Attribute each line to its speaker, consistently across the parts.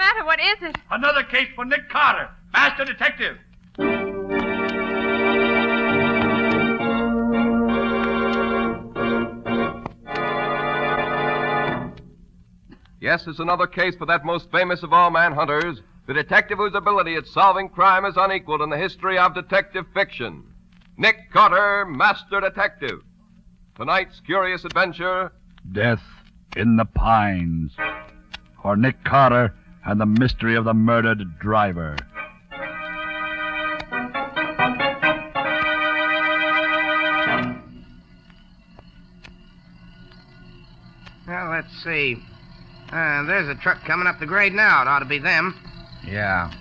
Speaker 1: matter? What is it?
Speaker 2: Another case for Nick Carter, master detective.
Speaker 3: Yes, it's another case for that most famous of all manhunters, the detective whose ability at solving crime is unequaled in the history of detective fiction. Nick Carter, Master Detective. Tonight's curious adventure...
Speaker 4: Death in the Pines. For Nick Carter and the mystery of the murdered driver.
Speaker 5: Well, let's see. There's a truck coming up the grade now. It ought to be them.
Speaker 6: Yeah.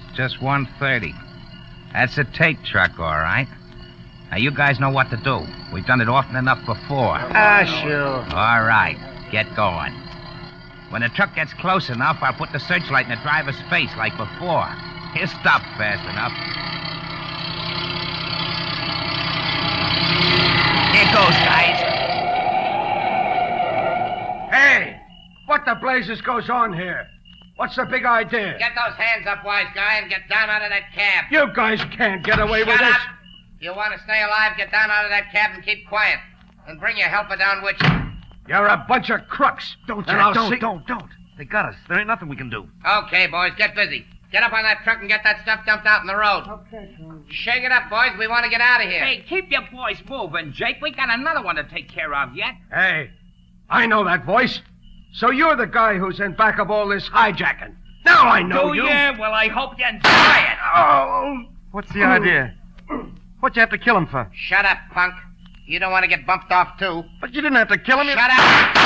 Speaker 6: It's just 1:30. That's a Tate truck, all right. Now, you guys know what to do. We've done it often enough before.
Speaker 5: Sure.
Speaker 6: All right. Get going. When the truck gets close enough, I'll put the searchlight in the driver's face like before. He'll stop fast enough. Here goes, guys.
Speaker 2: Hey, what the blazes goes on here? What's the big idea?
Speaker 5: Get those hands up, wise guy, and get down out of that cab.
Speaker 2: You guys can't get away with
Speaker 5: Shut
Speaker 2: this.
Speaker 5: up. You want to stay alive, get down out of that cab and keep quiet. And bring your helper down with you.
Speaker 2: You're a bunch of crooks.
Speaker 7: Don't,
Speaker 2: And
Speaker 7: Jack,
Speaker 2: I'll
Speaker 7: don't. They got us. There ain't nothing we can do.
Speaker 5: Okay, boys, get busy. Get up on that truck and get that stuff dumped out in the road.
Speaker 2: Okay,
Speaker 5: Shake it up, boys. We want to get out of here.
Speaker 6: Hey, keep your boys moving, Jake. We got another one to take care of yet.
Speaker 2: Hey, I know that voice. So you're the guy who's in back of all this hijacking. Now I know you.
Speaker 6: Well, I hope you enjoy it.
Speaker 2: Oh.
Speaker 7: What's the idea? What'd you have to kill him for?
Speaker 5: Shut up, punk. You don't want to get bumped off, too.
Speaker 7: But you didn't have to kill him.
Speaker 5: Shut up.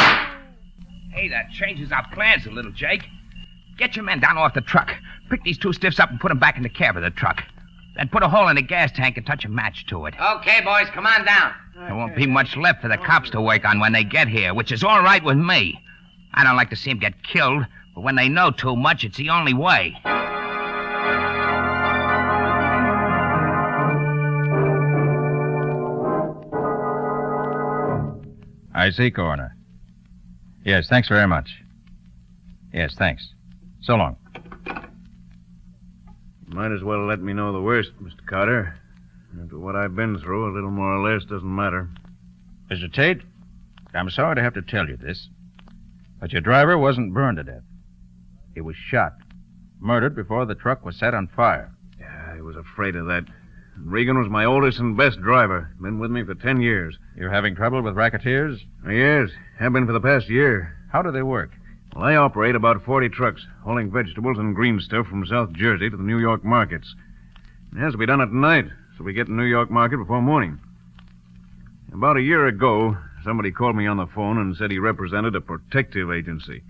Speaker 6: Hey, that changes our plans a little, Jake. Get your men down off the truck. Pick these two stiffs up and put them back in the cab of the truck. Then put a hole in the gas tank and touch a match to it.
Speaker 5: Okay, boys, come on down.
Speaker 6: There won't be much left for the cops to work on when they get here, which is all right with me. I don't like to see them get killed, but when they know too much, it's the only way.
Speaker 8: I see, Coroner. Yes, thanks very much. Yes, thanks. So long.
Speaker 9: Might as well let me know the worst, Mr. Carter. After what I've been through, a little more or less doesn't matter.
Speaker 8: Mr. Tate, I'm sorry to have to tell you this, but your driver wasn't burned to death. He was shot, murdered before the truck was set on fire.
Speaker 9: Yeah, I was afraid of that. Regan was my oldest and best driver. Been with me for 10 years.
Speaker 8: You're having trouble with racketeers?
Speaker 9: Yes, have been for the past year.
Speaker 8: How do they work?
Speaker 9: Well, I operate about 40 trucks, hauling vegetables and green stuff from South Jersey to the New York markets. It has to be done at night, so we get to New York market before morning. About a year ago, somebody called me on the phone and said he represented a protective agency.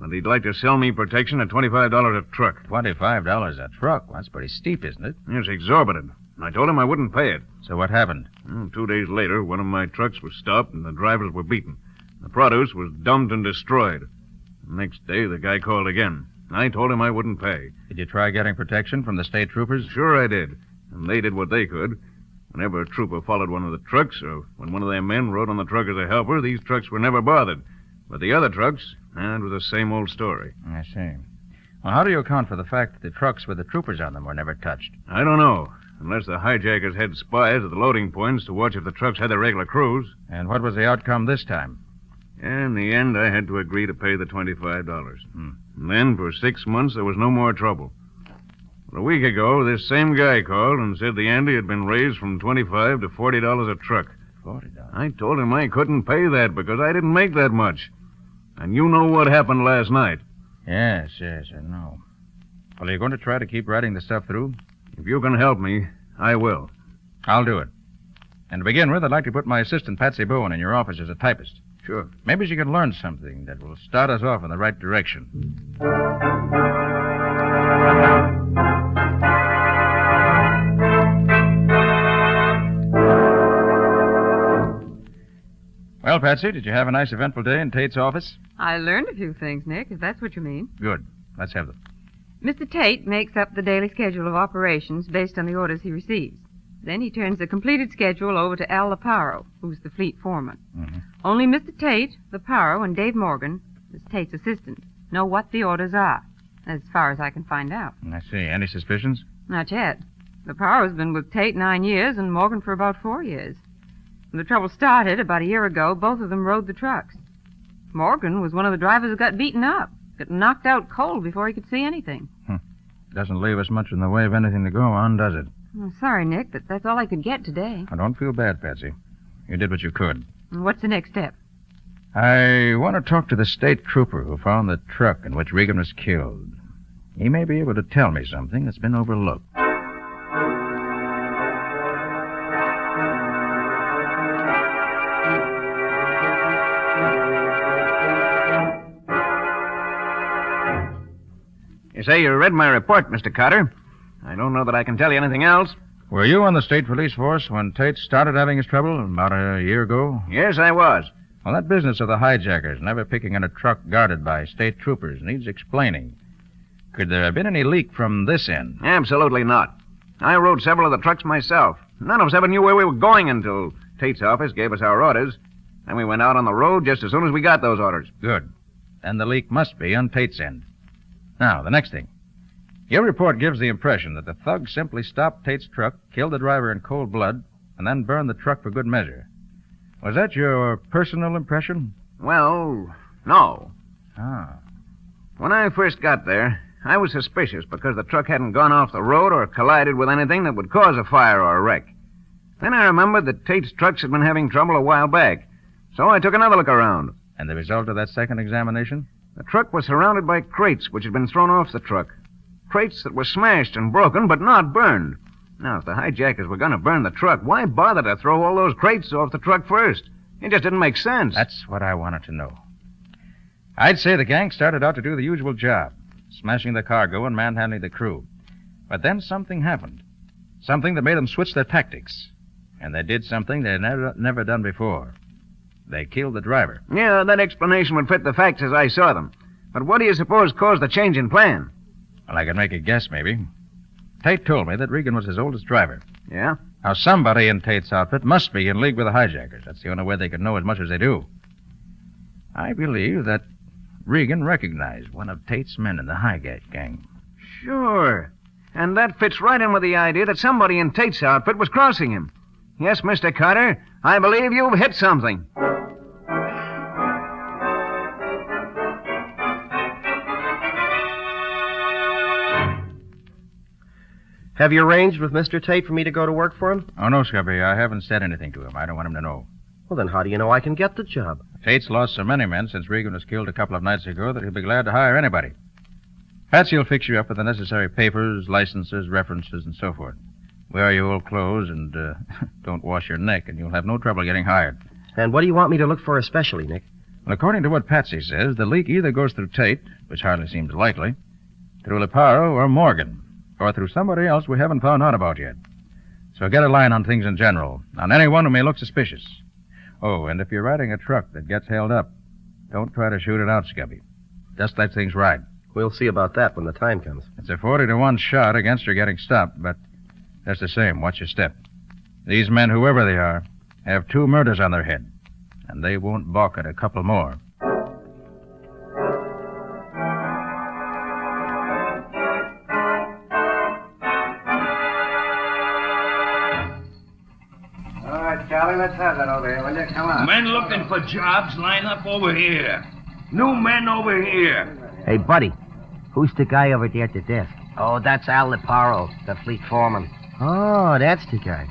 Speaker 9: And he'd like to sell me protection at $25 a truck.
Speaker 8: $25 a truck? Well, that's pretty steep, isn't it?
Speaker 9: It's exorbitant. I told him I wouldn't pay it.
Speaker 8: So what happened?
Speaker 9: Well, 2 days later, one of my trucks was stopped and the drivers were beaten. The produce was dumped and destroyed. The next day, the guy called again. I told him I wouldn't pay.
Speaker 8: Did you try getting protection from the state troopers?
Speaker 9: Sure I did. And they did what they could. Whenever a trooper followed one of the trucks, or when one of their men rode on the truck as a helper, these trucks were never bothered. But the other trucks, it was the same old story.
Speaker 8: I see. Well, how do you account for the fact that the trucks with the troopers on them were never touched?
Speaker 9: I don't know. Unless the hijackers had spies at the loading points to watch if the trucks had their regular crews.
Speaker 8: And what was the outcome this time?
Speaker 9: In the end, I had to agree to pay the $25. And then, for 6 months, there was no more trouble. But a week ago, this same guy called and said the ante had been raised from $25 to $40 a truck.
Speaker 8: $40?
Speaker 9: I told him I couldn't pay that because I didn't make that much. And you know what happened last night.
Speaker 8: Yes, I know. Well, are you going to try to keep writing the stuff through?
Speaker 9: If you can help me, I will.
Speaker 8: I'll do it. And to begin with, I'd like to put my assistant, Patsy Bowen, in your office as a typist.
Speaker 9: Sure.
Speaker 8: Maybe she can learn something that will start us off in the right direction. Well, Patsy, did you have a nice eventful day in Tate's office?
Speaker 1: I learned a few things, Nick, if that's what you mean.
Speaker 8: Good. Let's have them.
Speaker 1: Mr. Tate makes up the daily schedule of operations based on the orders he receives. Then he turns the completed schedule over to Al Leparo, who's the fleet foreman.
Speaker 8: Mm-hmm.
Speaker 1: Only Mr. Tate, Leparo, and Dave Morgan, Miss Tate's assistant, know what the orders are. as far as I can find out.
Speaker 8: I see. Any suspicions?
Speaker 1: Not yet. Leparo's been with Tate 9 years and Morgan for about 4 years. When the trouble started about a year ago, both of them rode the trucks. Morgan was one of the drivers who got beaten up, got knocked out cold before he could see anything.
Speaker 8: Doesn't leave us much in the way of anything to go on, does it?
Speaker 1: I'm sorry, Nick, but that's all I could get today.
Speaker 8: I don't feel bad, Patsy. You did what you could.
Speaker 1: And what's the next step?
Speaker 8: I want to talk to the state trooper who found the truck in which Regan was killed. He may be able to tell me something that's been overlooked.
Speaker 9: You say you read my report, Mr. Carter. I don't know that I can tell you anything else.
Speaker 8: Were you on the state police force when Tate started having his trouble about a year ago?
Speaker 9: Yes, I was.
Speaker 8: Well, that business of the hijackers never picking in a truck guarded by state troopers needs explaining. Could there have been any leak from this end?
Speaker 9: Absolutely not. I rode several of the trucks myself. None of us ever knew where we were going until Tate's office gave us our orders. Then we went out on the road just as soon as we got those orders.
Speaker 8: Good. Then the leak must be on Tate's end. Now, the next thing. Your report gives the impression that the thugs simply stopped Tate's truck, killed the driver in cold blood, and then burned the truck for good measure. Was that your personal impression?
Speaker 9: Well, no.
Speaker 8: Ah.
Speaker 9: When I first got there, I was suspicious because the truck hadn't gone off the road or collided with anything that would cause a fire or a wreck. Then I remembered that Tate's trucks had been having trouble a while back, so I took another look around.
Speaker 8: And the result of that second examination?
Speaker 9: The truck was surrounded by crates which had been thrown off the truck. Crates that were smashed and broken, but not burned. Now, if the hijackers were going to burn the truck, why bother to throw all those crates off the truck first? It just didn't make sense.
Speaker 8: That's what I wanted to know. I'd say the gang started out to do the usual job, smashing the cargo and manhandling the crew. But then something happened. Something that made them switch their tactics. And they did something they'd never done before. They killed the driver.
Speaker 9: Yeah, that explanation would fit the facts as I saw them. But what do you suppose caused the change in plan?
Speaker 8: Well, I could make a guess, maybe. Tate told me that Regan was his oldest driver.
Speaker 9: Yeah?
Speaker 8: Now, somebody in Tate's outfit must be in league with the hijackers. That's the only way they could know as much as they do. I believe that Regan recognized one of Tate's men in the hijack gang.
Speaker 9: Sure. And that fits right in with the idea that somebody in Tate's outfit was crossing him. Yes, Mr. Carter, I believe you've hit something.
Speaker 10: Have you arranged with Mr. Tate for me to go to work for him?
Speaker 8: Oh, no, Scubby. I haven't said anything to him. I don't want him to know.
Speaker 10: Well, then how do you know I can get the job?
Speaker 8: Tate's lost so many men since Regan was killed a couple of nights ago that he'll be glad to hire anybody. Patsy will fix you up with the necessary papers, licenses, references, and so forth. Wear your old clothes and don't wash your neck, and you'll have no trouble getting hired.
Speaker 10: And what do you want me to look for especially, Nick?
Speaker 8: Well, according to what Patsy says, the leak either goes through Tate, which hardly seems likely, through Leparo or Morgan, or through somebody else we haven't found out about yet. So get a line on things in general, on anyone who may look suspicious. Oh, and if you're riding a truck that gets held up, don't try to shoot it out, Scubby. Just let things ride.
Speaker 10: We'll see about that when the time comes.
Speaker 8: It's a 40-to-1 shot against your getting stopped, but just the same, watch your step. These men, whoever they are, have 2 murders on their head, and they won't balk at a couple more.
Speaker 9: All right, Charlie, let's have that over here, will you? Come on.
Speaker 6: Men looking for jobs, line up over here. New men over here.
Speaker 5: Hey, buddy, who's the guy over there at the desk? Oh, that's Al Leparo, the fleet foreman. Oh, that's the guy.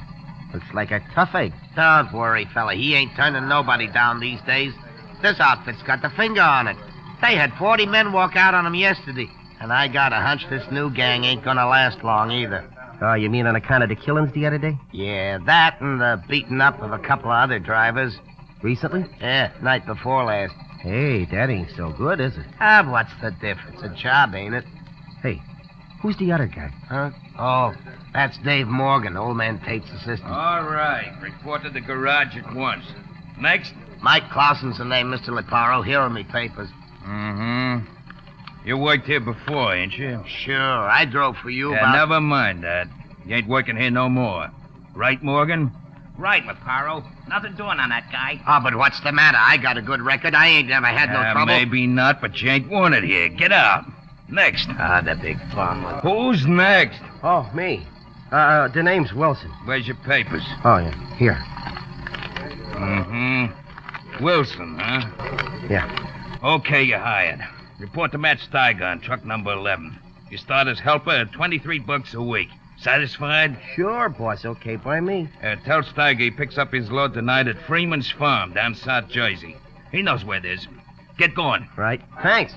Speaker 5: Looks like a tough egg.
Speaker 11: Don't worry, fella. He ain't turning nobody down these days. This outfit's got the finger on it. They had 40 men walk out on him yesterday. And I got a hunch this new gang ain't gonna last long either.
Speaker 5: Oh, you mean on account of the killings the other day?
Speaker 11: Yeah, that and the beating up of a couple of other drivers.
Speaker 5: Recently?
Speaker 11: Yeah, night before last.
Speaker 5: Hey, that ain't so good, is it?
Speaker 11: Ah, what's the difference? A job, ain't it?
Speaker 5: Hey, who's the other guy?
Speaker 11: Huh? Oh, that's Dave Morgan, old man Tate's assistant.
Speaker 6: All right. Report to the garage at once. Next?
Speaker 11: Mike Clausen's the name, Mr. Leparo. Here are me papers.
Speaker 6: Mm-hmm. You worked here before, ain't you?
Speaker 11: Sure. I drove for you
Speaker 6: Yeah,
Speaker 11: about...
Speaker 6: never mind that. You ain't working here no more. Right, Morgan?
Speaker 12: Right, Leparo. Nothing doing on that guy.
Speaker 11: Oh, but what's the matter? I got a good record. I ain't never had no trouble.
Speaker 6: Maybe not, but you ain't wanted here. Get out. Next.
Speaker 5: The big farmer.
Speaker 6: Who's next?
Speaker 5: Oh, me. The name's Wilson.
Speaker 6: Where's your papers?
Speaker 5: Oh, yeah. Here.
Speaker 6: Mm-hmm. Wilson, huh?
Speaker 5: Yeah.
Speaker 6: Okay, you're hired. Report to Matt Steiger on truck number 11. You start as helper at $23 a week. Satisfied?
Speaker 5: Sure, boss. Okay by me.
Speaker 6: Tell Steiger he picks up his load tonight at Freeman's Farm down South Jersey. He knows where it is. Get going.
Speaker 5: Right. Thanks.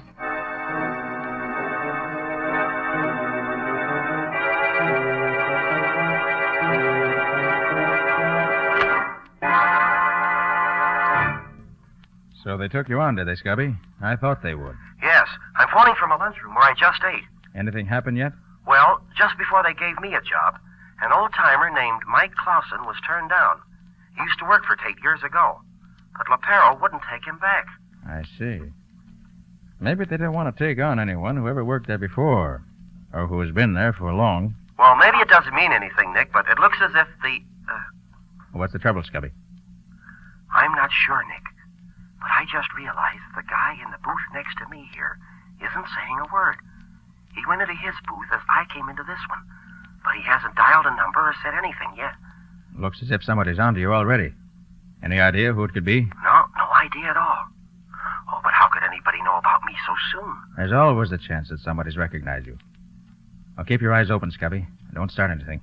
Speaker 8: So they took you on, did they, Scubby? I thought they would.
Speaker 10: Yes. I'm phoning from a lunchroom where I just ate.
Speaker 8: Anything happened yet?
Speaker 10: Well, just before they gave me a job, an old-timer named Mike Clausen was turned down. He used to work for Tate years ago. But LaPero wouldn't take him back.
Speaker 8: I see. Maybe they didn't want to take on anyone who ever worked there before, or who has been there for long.
Speaker 10: Well, maybe it doesn't mean anything, Nick, but it looks as if the...
Speaker 8: What's the trouble, Scubby?
Speaker 10: I'm not sure, Nick. But I just realized the guy in the booth next to me here isn't saying a word. He went into his booth as I came into this one, but he hasn't dialed a number or said anything yet.
Speaker 8: Looks as if somebody's onto you already. Any idea who it could be?
Speaker 10: No idea at all. Oh, but how could anybody know about me so soon?
Speaker 8: There's always the chance that somebody's recognized you. Well, keep your eyes open, Scubby. Don't start anything.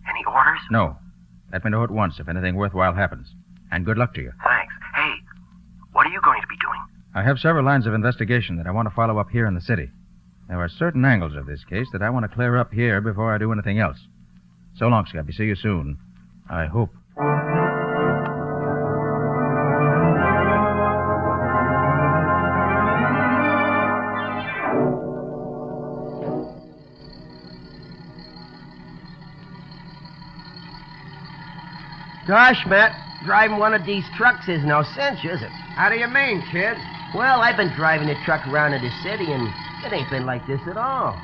Speaker 10: Any orders?
Speaker 8: No. Let me know at once if anything worthwhile happens. And good luck to you.
Speaker 10: Thanks. Hey, what are you going to be doing?
Speaker 8: I have several lines of investigation that I want to follow up here in the city. There are certain angles of this case that I want to clear up here before I do anything else. So long, Scubby. See you soon. I hope.
Speaker 5: Gosh, Matt, driving one of these trucks is no cinch, is it?
Speaker 2: How do you mean, kid?
Speaker 5: Well, I've been driving a truck around in the city, and it ain't been like this at all.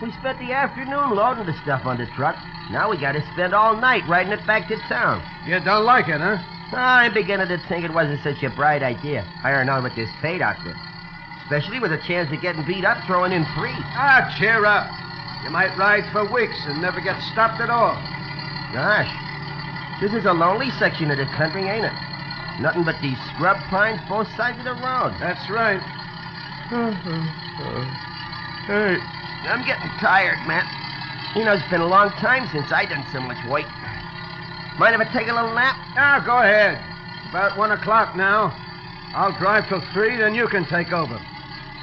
Speaker 5: We spent the afternoon loading the stuff on the truck. Now we got to spend all night riding it back to town.
Speaker 2: You don't like it, huh?
Speaker 5: I'm beginning to think it wasn't such a bright idea, hiring on with this paid outfit. Especially with a chance of getting beat up throwing in free.
Speaker 2: Cheer up. You might ride for weeks and never get stopped at all.
Speaker 5: Gosh, this is a lonely section of the country, ain't it? Nothing but these scrub pines both sides of the road.
Speaker 2: That's right.
Speaker 5: Hey, I'm getting tired, Matt. You know, it's been a long time since I done so much weight. Mind if I take a little nap?
Speaker 2: Go ahead. About 1 o'clock now. I'll drive till 3, then you can take over.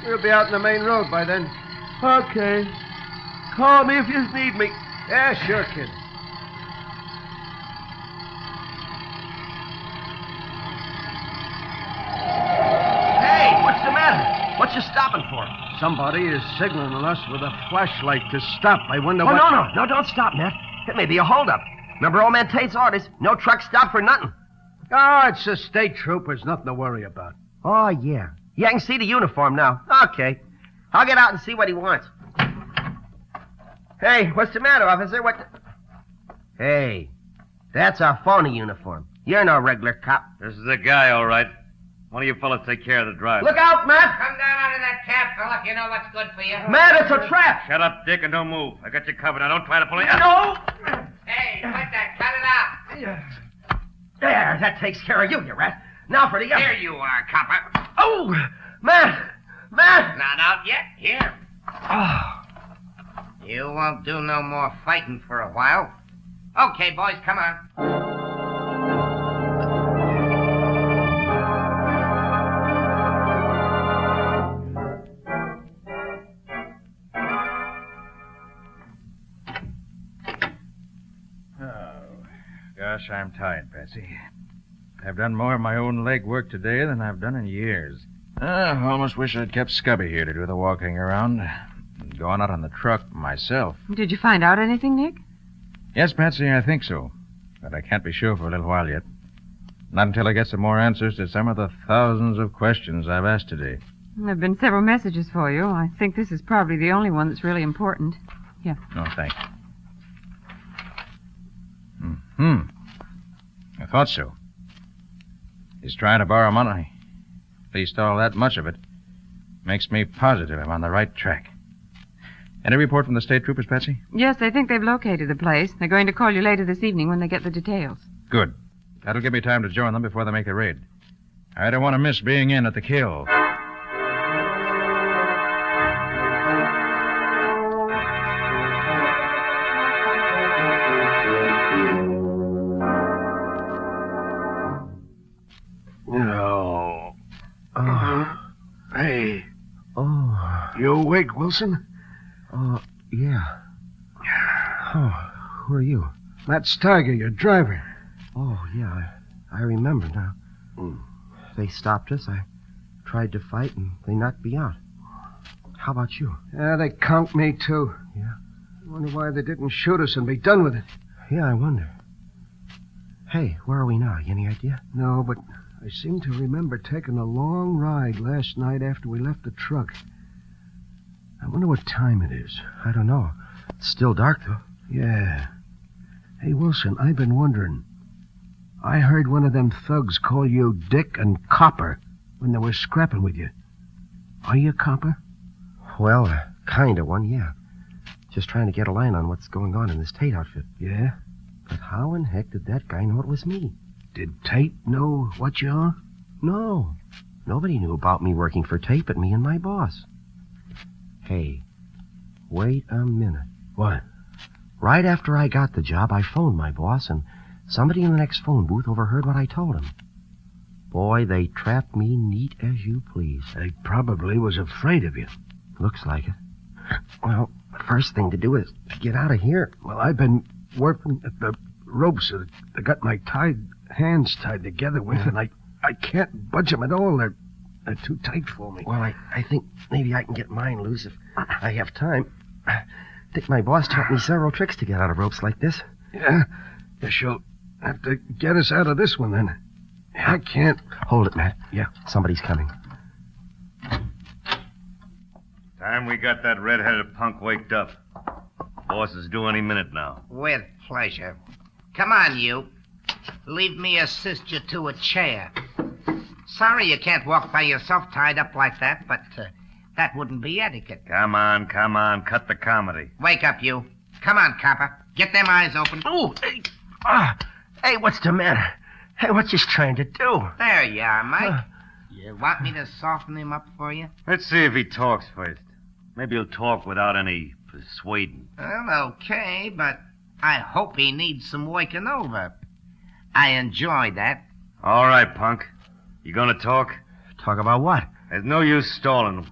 Speaker 2: We'll be out in the main road by then.
Speaker 5: Okay. Call me if you need me.
Speaker 2: Yeah, sure, kid.
Speaker 5: Hey, what's the matter? What you stopping for?
Speaker 2: Somebody is signaling us with a flashlight to stop. I wonder
Speaker 5: Oh,
Speaker 2: what...
Speaker 5: no, don't stop, Matt. It may be a holdup. Remember old man Tate's orders? No truck stop for nothing.
Speaker 2: Oh, it's the state troopers. Nothing to worry about.
Speaker 5: Oh, yeah. Yeah, I can see the uniform now. Okay. I'll get out and see what he wants. Hey, what's the matter, officer? Hey, that's our phony uniform. You're no regular cop.
Speaker 7: This is the guy, all right. One of you fellas take care of the driver.
Speaker 5: Look out, Matt!
Speaker 12: Come down out of that cab, fella, if you know what's good for you.
Speaker 5: Matt, it's a trap!
Speaker 7: Shut up, Dick, and don't move. I got you covered. Now, don't try to pull it.
Speaker 5: No!
Speaker 12: Hey, quit that. Cut it out.
Speaker 5: There, that takes care of you, you rat. Now for the other.
Speaker 12: Here you are, copper.
Speaker 5: Oh! Matt! Matt!
Speaker 12: Not out yet. Here.
Speaker 5: Oh.
Speaker 12: You won't do no more fighting for a while. Okay, boys, come on.
Speaker 8: Gosh, I'm tired, Patsy. I've done more of my own leg work today than I've done in years. I almost wish I'd kept Scubby here to do the walking around. Going out on the truck myself.
Speaker 1: Did you find out anything, Nick?
Speaker 8: Yes, Patsy, I think so. But I can't be sure for a little while yet. Not until I get some more answers to some of the thousands of questions I've asked today.
Speaker 1: There have been several messages for you. I think this is probably the only one that's really important. Here.
Speaker 8: No, thanks. I thought so. He's trying to borrow money. At least all that much of it makes me positive I'm on the right track. Any report from the state troopers, Patsy?
Speaker 1: Yes, they think they've located the place. They're going to call you later this evening when they get the details.
Speaker 8: Good. That'll give me time to join them before they make the raid. I don't want to miss being in at the kill.
Speaker 2: No. Hey. Oh. You awake, Wilson?
Speaker 5: Yeah. Oh, who are you?
Speaker 2: Matt Steiger, your driver.
Speaker 5: Oh, yeah, I remember now. They stopped us. I tried to fight, and they knocked me out. How about you?
Speaker 2: Yeah, they conked me, too.
Speaker 5: Yeah?
Speaker 2: I wonder why they didn't shoot us and be done with it.
Speaker 5: Yeah, I wonder. Hey, where are we now? You any idea?
Speaker 2: No, but I seem to remember taking a long ride last night after we left the truck. I wonder what time it is.
Speaker 5: I don't know. It's still dark, though.
Speaker 2: Yeah. Hey, Wilson, I've been wondering. I heard one of them thugs call you Dick and Copper when they were scrapping with you. Are you a copper?
Speaker 5: Well, kind of one, yeah. Just trying to get a line on what's going on in this Tate outfit.
Speaker 2: Yeah?
Speaker 5: But how in heck did that guy know it was me?
Speaker 2: Did Tate know what you are?
Speaker 5: No. Nobody knew about me working for Tate but me and my boss. Hey, wait a minute.
Speaker 2: What?
Speaker 5: Right after I got the job, I phoned my boss, and somebody in the next phone booth overheard what I told him. Boy, they trapped me neat as you please.
Speaker 2: They probably was afraid of you.
Speaker 5: Looks like it. Well, the first thing to do is to get out of here.
Speaker 2: Well, I've been working at the ropes that I got my hands tied together with, and I can't budge them at all. They're too tight for me.
Speaker 5: Well, I think maybe I can get mine loose if I have time. I think my boss taught me several tricks to get out of ropes like this.
Speaker 2: Yeah? Guess you'll have to get us out of this one, then. I can't.
Speaker 5: Hold it, Matt.
Speaker 2: Yeah.
Speaker 5: Somebody's coming.
Speaker 7: Time we got that red-headed punk waked up. Boss is due any minute now.
Speaker 12: With pleasure. Come on, you. Leave me assist you to a chair. Sorry you can't walk by yourself tied up like that, but that wouldn't be etiquette.
Speaker 7: Come on. Cut the comedy.
Speaker 12: Wake up, you. Come on, copper. Get them eyes open.
Speaker 5: Oh, hey. Hey, what's the matter? Hey, what you trying to do?
Speaker 12: There you are, Mike. You want me to soften him up for you?
Speaker 7: Let's see if he talks first. Maybe he'll talk without any persuading.
Speaker 12: Well, okay, but I hope he needs some waking over. I enjoy that.
Speaker 7: All right, punk. You gonna talk?
Speaker 5: Talk about what?
Speaker 7: There's no use stalling.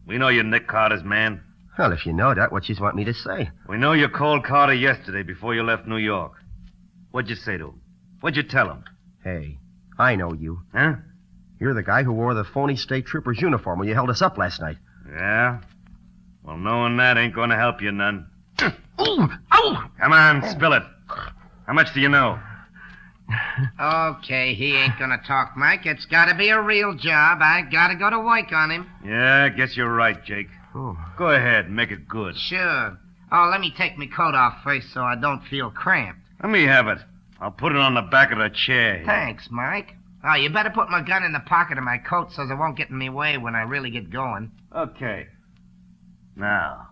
Speaker 7: We know you're Nick Carter's man.
Speaker 5: Well, if you know that, what you want me to say?
Speaker 7: We know you called Carter yesterday before you left New York. What'd you say to him? What'd you tell him?
Speaker 5: Hey, I know you.
Speaker 7: Huh?
Speaker 5: You're the guy who wore the phony state trooper's uniform when you held us up last night.
Speaker 7: Yeah? Well, knowing that ain't gonna help you none.
Speaker 5: Ooh! Ow!
Speaker 7: Come on, spill it. How much do you know?
Speaker 12: Okay, he ain't gonna talk, Mike. It's gotta be a real job. I gotta go to work on him.
Speaker 7: Yeah, I guess you're right, Jake.
Speaker 5: Oh.
Speaker 7: Go ahead, make it good.
Speaker 12: Sure. Oh, let me take my coat off first so I don't feel cramped.
Speaker 7: Let me have it. I'll put it on the back of the chair.
Speaker 12: Thanks, Mike. Oh, you better put my gun in the pocket of my coat so it won't get in my way when I really get going.
Speaker 7: Okay. Now,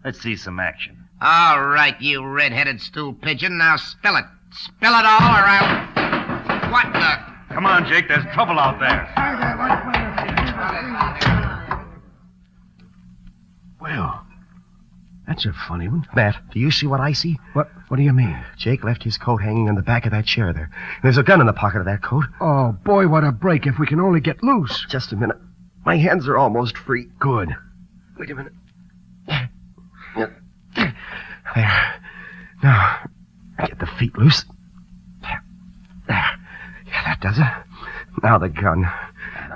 Speaker 7: let's see some action.
Speaker 12: All right, you red-headed stool pigeon. Now spill it. Spill it all around. What the...
Speaker 7: Come on, Jake. There's trouble out there.
Speaker 2: Well, that's a funny one.
Speaker 5: Matt, do you see what I see?
Speaker 2: What do you mean?
Speaker 5: Jake left his coat hanging on the back of that chair there. There's a gun in the pocket of that coat.
Speaker 2: Oh, boy, what a break if we can only get loose.
Speaker 5: Just a minute. My hands are almost free.
Speaker 2: Good.
Speaker 5: Wait a minute. There. Now, get the feet loose. There. Yeah, that does it. Now the gun.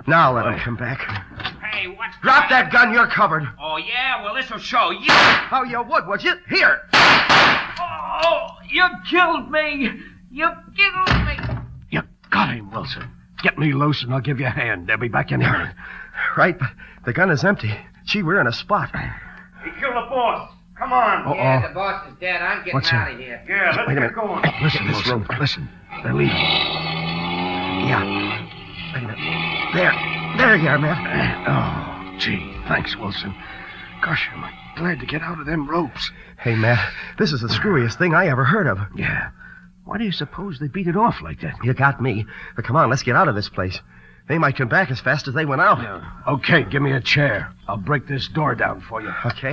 Speaker 5: Now let him come back.
Speaker 6: Hey, what's...
Speaker 5: Drop that gun, you're covered.
Speaker 6: Oh, yeah? Well, this'll show you.
Speaker 5: How you would you? Here.
Speaker 6: Oh, you killed me. You killed me.
Speaker 2: You got him, Wilson. Get me loose and I'll give you a hand. They'll be back in here.
Speaker 5: Right, but the gun is empty. Gee, we're in a spot.
Speaker 7: He killed the boss. Come on.
Speaker 2: Uh-oh.
Speaker 12: Yeah, the boss is dead. I'm getting
Speaker 2: What's
Speaker 12: out
Speaker 2: that?
Speaker 12: of here.
Speaker 7: Yeah, let's
Speaker 5: Wait a
Speaker 7: get
Speaker 5: minute.
Speaker 7: going.
Speaker 2: Listen, Wilson. Listen. They're leaving.
Speaker 5: Yeah. Wait a minute. There you are, Matt.
Speaker 2: Oh, gee. Thanks, Wilson. Gosh, am I glad to get out of them ropes.
Speaker 10: Hey, Matt, this is the screwiest thing I ever heard of.
Speaker 2: Yeah. Why do you suppose they beat it off like that?
Speaker 10: You got me. But come on, let's get out of this place. They might come back as fast as they went out.
Speaker 2: Yeah. Okay, give me a chair. I'll break this door down for you.
Speaker 10: Okay.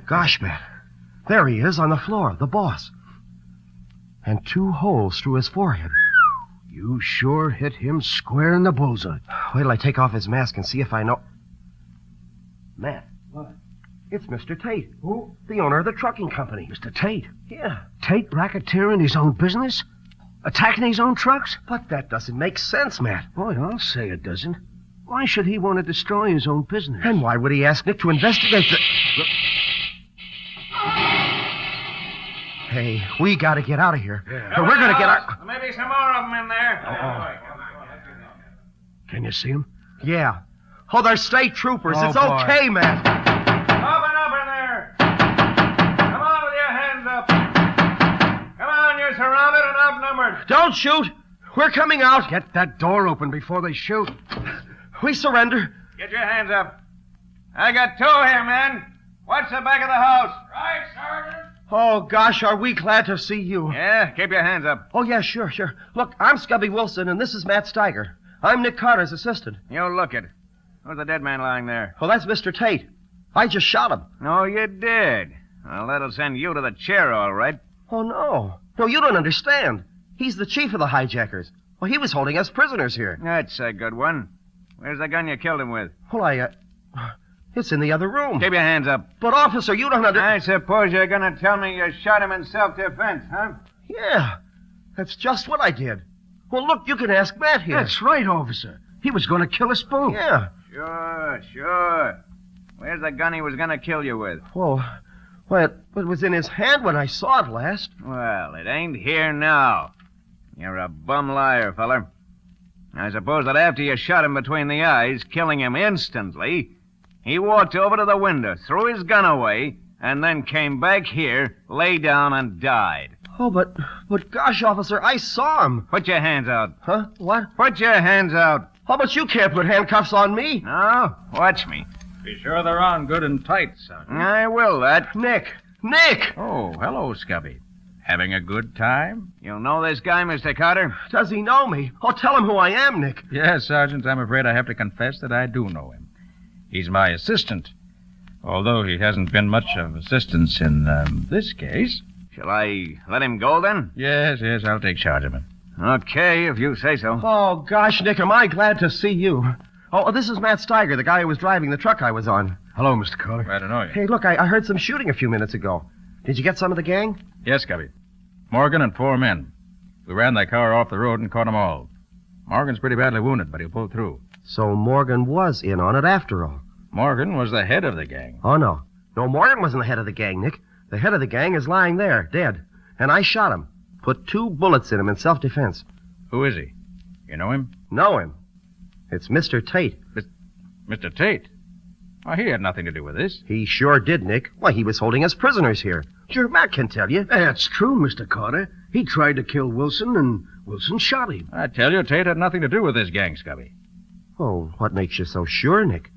Speaker 10: Gosh, Matt. There he is on the floor, the boss. And 2 holes through his forehead.
Speaker 2: You sure hit him square in the bullseye.
Speaker 10: Wait till I take off his mask and see if I know... Matt. What? It's Mr. Tate.
Speaker 2: Who?
Speaker 10: The owner of the trucking company.
Speaker 2: Mr. Tate?
Speaker 10: Yeah.
Speaker 2: Tate racketeering his own business? Attacking his own trucks?
Speaker 10: But that doesn't make sense, Matt.
Speaker 2: Boy, I'll say it doesn't. Why should he want to destroy his own business?
Speaker 10: And why would he ask Nick to investigate the... Hey, we got to get out of here.
Speaker 9: Yeah.
Speaker 10: Or we're going to get our...
Speaker 9: Maybe some more of them in there.
Speaker 2: Can you see him?
Speaker 10: Yeah. Oh, they're state troopers.
Speaker 2: Oh,
Speaker 10: It's
Speaker 2: boy.
Speaker 10: okay, Matt.
Speaker 9: Open up in there. Come on with your hands up. Come on, you're surrounded and outnumbered.
Speaker 10: Don't shoot. We're coming out.
Speaker 2: Get that door open before they shoot.
Speaker 10: We surrender.
Speaker 9: Get your hands up. I got 2 here, men. Watch the back of the house. Right, Sergeant.
Speaker 10: Oh, gosh, are we glad to see you.
Speaker 9: Yeah, keep your hands up.
Speaker 10: Oh, yeah, sure. Look, I'm Scubby Wilson, and this is Matt Steiger. I'm Nick Carter's assistant.
Speaker 9: You look it. Who's the dead man lying there?
Speaker 10: Well, that's Mr. Tate. I just shot him.
Speaker 9: No, you did. Well, that'll send you to the chair, all right.
Speaker 10: Oh, no. No, you don't understand. He's the chief of the hijackers. Well, he was holding us prisoners here.
Speaker 9: That's a good one. Where's the gun you killed him with?
Speaker 10: Well, it's in the other room.
Speaker 9: Keep your hands up.
Speaker 10: But, officer, you don't
Speaker 9: I suppose you're going to tell me you shot him in self-defense, huh?
Speaker 10: Yeah. That's just what I did. Well, look, you can ask Matt here.
Speaker 2: That's right, officer. He was going to kill us both.
Speaker 10: Yeah.
Speaker 9: Sure. Where's the gun he was going to kill you with?
Speaker 10: Well, it was in his hand when I saw it last.
Speaker 9: Well, it ain't here now. You're a bum liar, feller. I suppose that after you shot him between the eyes, killing him instantly, he walked over to the window, threw his gun away, and then came back here, lay down, and died.
Speaker 10: Oh, but gosh, officer, I saw him.
Speaker 9: Put your hands out.
Speaker 10: Huh? What?
Speaker 9: Put your hands out.
Speaker 10: Oh, but you can't put handcuffs on me.
Speaker 9: No? Watch me.
Speaker 8: Be sure they're on good and tight, Sergeant.
Speaker 9: I will, that.
Speaker 10: Nick!
Speaker 8: Oh, hello, Scubby. Having a good time?
Speaker 9: You know this guy, Mr. Carter?
Speaker 10: Does he know me? Oh, tell him who I am, Nick.
Speaker 8: Yes, Sergeant, I'm afraid I have to confess that I do know him. He's my assistant, although he hasn't been much of assistance in this case.
Speaker 9: Shall I let him go, then?
Speaker 8: Yes, I'll take charge of him.
Speaker 9: Okay, if you say so.
Speaker 10: Oh, gosh, Nick, am I glad to see you. Oh, this is Matt Steiger, the guy who was driving the truck I was on.
Speaker 2: Hello, Mr. Carter.
Speaker 8: Glad to know you.
Speaker 10: Hey, look, I heard some shooting a few minutes ago. Did you get some of the gang?
Speaker 8: Yes, Scubby. Morgan and 4 men. We ran that car off the road and caught them all. Morgan's pretty badly wounded, but he'll pull through.
Speaker 10: So Morgan was in on it after all.
Speaker 8: Morgan was the head of the gang.
Speaker 10: Oh, no. No, Morgan wasn't the head of the gang, Nick. The head of the gang is lying there, dead. And I shot him. Put 2 bullets in him in self-defense.
Speaker 8: Who is he? You know him?
Speaker 10: Know him. It's Mr. Tate.
Speaker 8: Mr. Tate? Why, he had nothing to do with this.
Speaker 10: He sure did, Nick. Why, he was holding us prisoners here. Sure, Matt can tell you.
Speaker 2: That's true, Mr. Carter. He tried to kill Wilson, and Wilson shot him.
Speaker 8: I tell you, Tate had nothing to do with this gang, Scubby.
Speaker 10: Oh, what makes you so sure, Nick?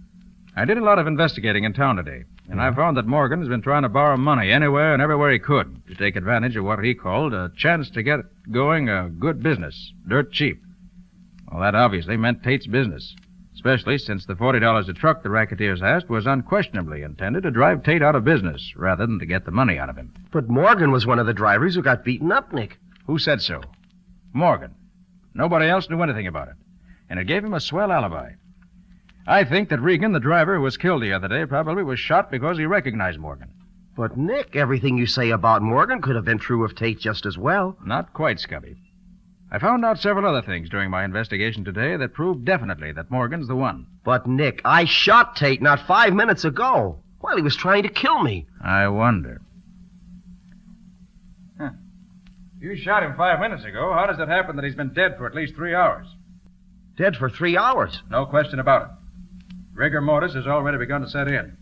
Speaker 8: I did a lot of investigating in town today, and I found that Morgan has been trying to borrow money anywhere and everywhere he could to take advantage of what he called a chance to get going a good business, dirt cheap. Well, that obviously meant Tate's business, especially since the $40 a truck the racketeers asked was unquestionably intended to drive Tate out of business rather than to get the money out of him.
Speaker 10: But Morgan was one of the drivers who got beaten up, Nick.
Speaker 8: Who said so? Morgan. Nobody else knew anything about it, and it gave him a swell alibi. I think that Regan, the driver who was killed the other day, probably was shot because he recognized Morgan.
Speaker 10: But, Nick, everything you say about Morgan could have been true of Tate just as well.
Speaker 8: Not quite, Scubby. I found out several other things during my investigation today that proved definitely that Morgan's the one.
Speaker 10: But, Nick, I shot Tate not 5 minutes ago while he was trying to kill me.
Speaker 8: I wonder.
Speaker 9: You shot him 5 minutes ago. How does it happen that he's been dead for at least 3 hours?
Speaker 10: Dead for 3 hours?
Speaker 8: No question about it. Rigor mortis has already begun to set in.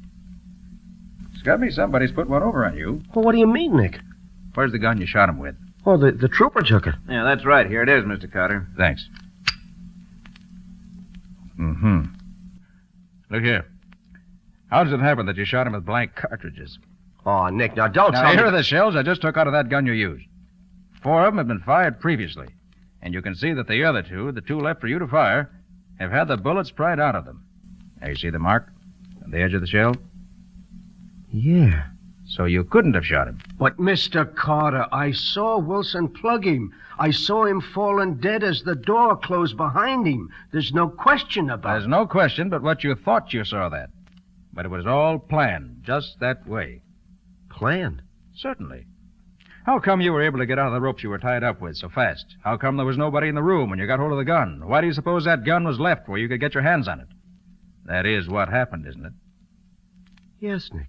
Speaker 8: Scubby, somebody's put one over on you.
Speaker 10: Well, what do you mean, Nick?
Speaker 8: Where's the gun you shot him with?
Speaker 10: Oh, the trooper took it.
Speaker 9: Yeah, that's right. Here it is, Mr. Carter.
Speaker 8: Thanks. Mm-hmm. Look here. How does it happen that you shot him with blank cartridges?
Speaker 2: Oh, Nick, now don't
Speaker 8: Now,
Speaker 2: tell
Speaker 8: here
Speaker 2: me...
Speaker 8: are the shells I just took out of that gun you used. 4 of them have been fired previously. And you can see that the other 2, the 2 left for you to fire, have had the bullets pried out of them. Now, you see the mark on the edge of the shell?
Speaker 2: Yeah.
Speaker 8: So you couldn't have shot him.
Speaker 2: But, Mr. Carter, I saw Wilson plug him. I saw him falling dead as the door closed behind him. There's no question about it.
Speaker 8: There's no question but what you thought you saw that. But it was all planned, just that way.
Speaker 2: Planned?
Speaker 8: Certainly. How come you were able to get out of the ropes you were tied up with so fast? How come there was nobody in the room when you got hold of the gun? Why do you suppose that gun was left where you could get your hands on it? That is what happened, isn't it?
Speaker 2: Yes, Nick.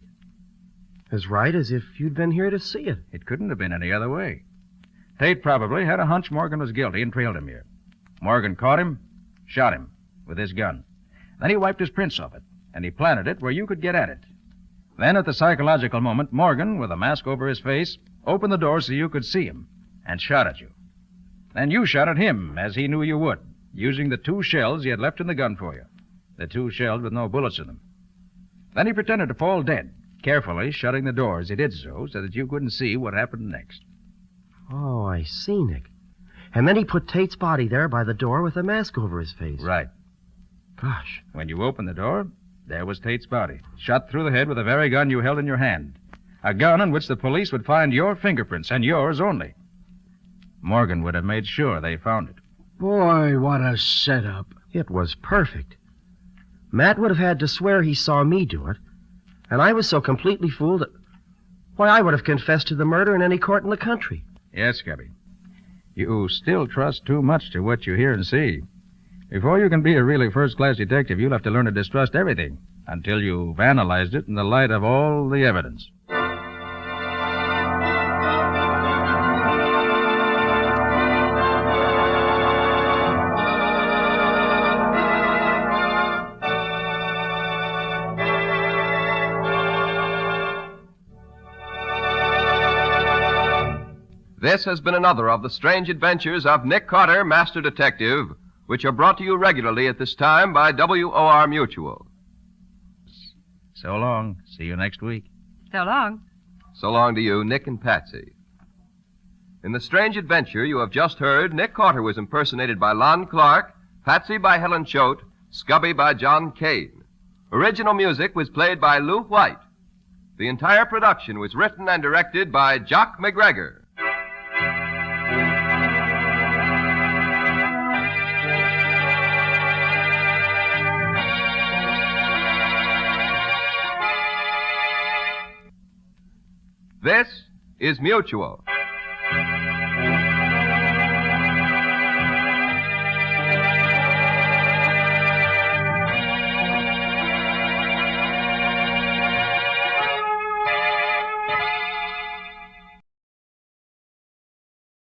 Speaker 2: As right as if you'd been here to see it.
Speaker 8: It couldn't have been any other way. Tate probably had a hunch Morgan was guilty and trailed him here. Morgan caught him, shot him with his gun. Then he wiped his prints off it, and he planted it where you could get at it. Then, at the psychological moment, Morgan, with a mask over his face, opened the door so you could see him and shot at you. Then you shot at him, as he knew you would, using the 2 shells he had left in the gun for you. The 2 shells with no bullets in them. Then he pretended to fall dead, carefully shutting the door as he did so that you couldn't see what happened next.
Speaker 2: Oh, I see, Nick. And then he put Tate's body there by the door with a mask over his face.
Speaker 8: Right.
Speaker 2: Gosh.
Speaker 8: When you opened the door, there was Tate's body, shot through the head with the very gun you held in your hand. A gun on which the police would find your fingerprints, and yours only. Morgan would have made sure they found it.
Speaker 2: Boy, what a setup. It was perfect. Matt would have had to swear he saw me do it, and I was so completely fooled that... Why, I would have confessed to the murder in any court in the country.
Speaker 8: Yes, Scubby. You still trust too much to what you hear and see. Before you can be a really first-class detective, you'll have to learn to distrust everything until you've analyzed it in the light of all the evidence.
Speaker 3: This has been another of the strange adventures of Nick Carter, Master Detective, which are brought to you regularly at this time by WOR Mutual.
Speaker 8: So long. See you next week.
Speaker 1: So long.
Speaker 3: So long to you, Nick and Patsy. In the strange adventure you have just heard, Nick Carter was impersonated by Lon Clark, Patsy by Helen Choate, Scubby by John Kane. Original music was played by Lou White. The entire production was written and directed by Jock McGregor. This is Mutual.